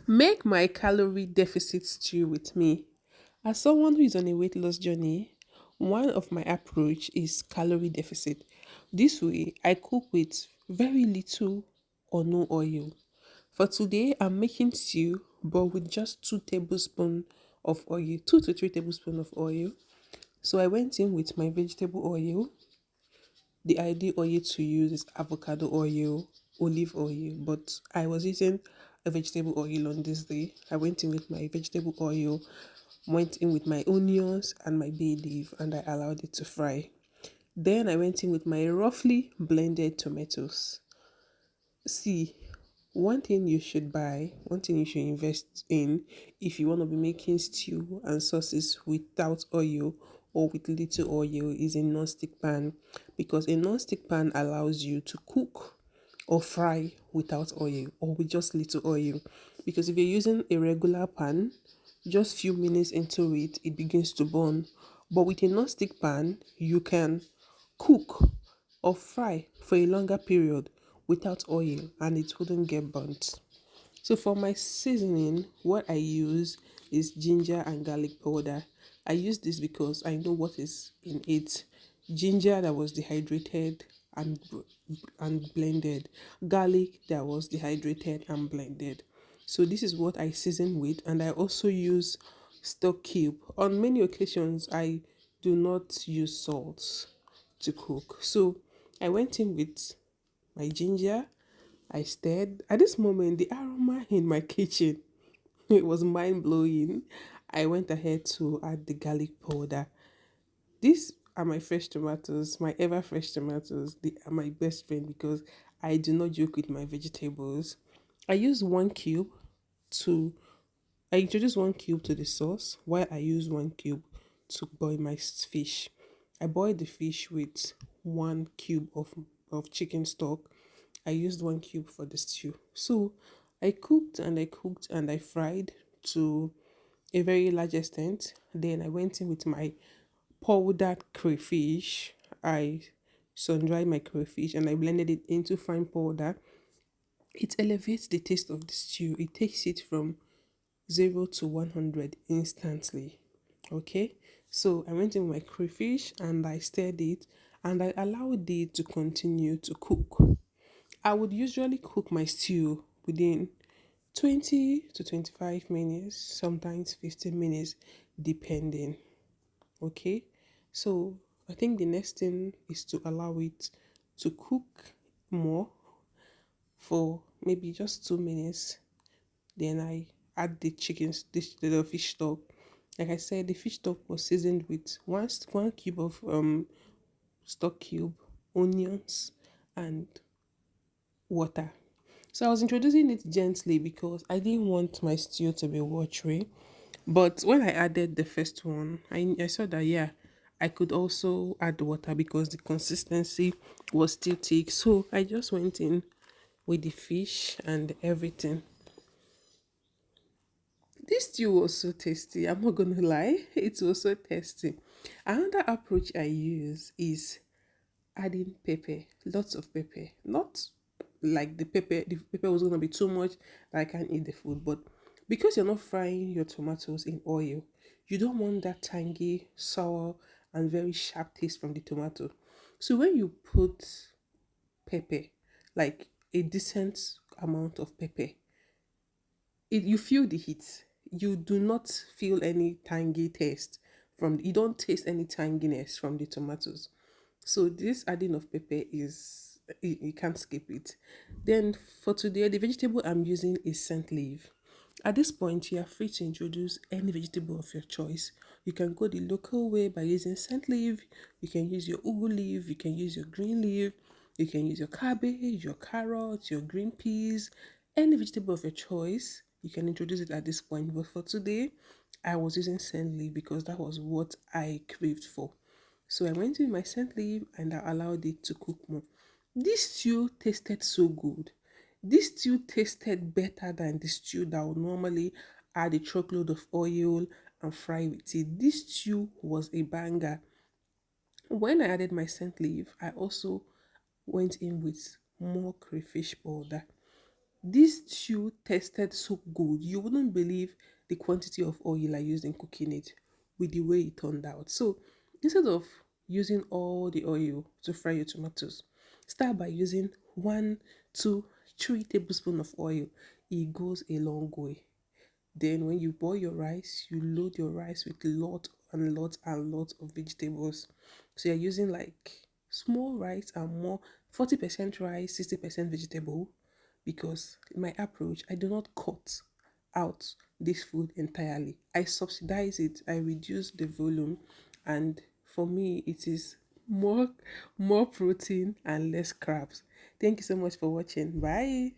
Make my calorie deficit stew with me. As someone who is on a weight loss journey, one of my approach is calorie deficit. This way, I cook with very little or no oil. For today, I'm making stew, but with just 2 tablespoons of oil, 2 to 3 tablespoons of oil. So I went in with my vegetable oil. The ideal oil to use is avocado oil, olive oil, but I was using a vegetable oil on this day. I went in with my vegetable oil, went in with my onions and my bay leaf, and I allowed it to fry. Then I went in with my roughly blended tomatoes. See, one thing you should invest in if you want to be making stew and sauces without oil or with little oil is a non-stick pan, because a non-stick pan allows you to cook or fry without oil or with just little oil. Because if you're using a regular pan, just few minutes into it, it begins to burn. But with a non-stick pan, you can cook or fry for a longer period without oil and it wouldn't get burnt. So for my seasoning, what I use is ginger and garlic powder. I use this because I know what is in it. Ginger that was dehydrated and blended. Garlic that was dehydrated and blended. So this is what I season with, and I also use stock cube. On many occasions, I do not use salt to cook. So I went in with my ginger. I stirred. At this moment, the aroma in my kitchen, it was mind blowing. I went ahead to add the garlic powder. These are my fresh tomatoes, my ever fresh tomatoes. They are my best friend because I do not joke with my vegetables. I use one cube to I introduce one cube to the sauce while I use one cube to boil my fish. I boiled the fish with 1 cube of chicken stock. I used 1 cube for the stew. So I cooked and I fried to a very large extent. Then I went in with my powdered crayfish. I sun dried my crayfish and I blended it into fine powder. It elevates the taste of the stew. It takes it from 0 to 100 instantly. Okay, so I went in with my crayfish and I stirred it and I allowed it to continue to cook. I would usually cook my stew within 20 to 25 minutes, sometimes 15 minutes, depending. Okay, so I think the next thing is to allow it to cook more for maybe just 2 minutes. Then I add the chickens, the fish stock. Like I said, the fish stock was seasoned with one cube of stock cube, onions, and water. So I was introducing it gently because I didn't want my stew to be watery. But when I added the first one, I saw that yeah, I could also add water because the consistency was still thick. So I just went in with the fish and everything. This stew was so tasty. I'm not gonna lie, it was so tasty. Another approach I use is adding pepper, lots of pepper. Not like the pepper was gonna be too much that I can't eat the food, but because you're not frying your tomatoes in oil, you don't want that tangy, sour, and very sharp taste from the tomato. So when you put pepper, like a decent amount of pepper, you feel the heat. You do not feel any tangy taste you don't taste any tanginess from the tomatoes. So this adding of pepper is you can't skip it. Then for today, the vegetable I'm using is scent leaf. At this point, you are free to introduce any vegetable of your choice. You can go the local way by using scent leaf. You can use your ugu leaf. You can use your green leaf. You can use your cabbage, your carrots, your green peas, any vegetable of your choice. You can introduce it at this point. But for today, I was using scent leaf because that was what I craved for. So I went with my scent leaf and I allowed it to cook more. This stew tasted so good. This stew tasted better than the stew that would normally add a truckload of oil and fry with it. This stew was a banger. When I added my scent leaf, I also went in with more crayfish powder. This stew tasted so good. You wouldn't believe the quantity of oil I used in cooking it with the way it turned out. So instead of using all the oil to fry your tomatoes, start by using 1, 2, 3 tablespoons of oil. It goes a long way. Then when you boil your rice, you load your rice with lot of vegetables. So you're using like small rice and more 40% rice, 60% vegetable. Because in my approach, I do not cut out this food entirely. I subsidize it, I reduce the volume, and for me it is more protein and less carbs. Thank you so much for watching. Bye.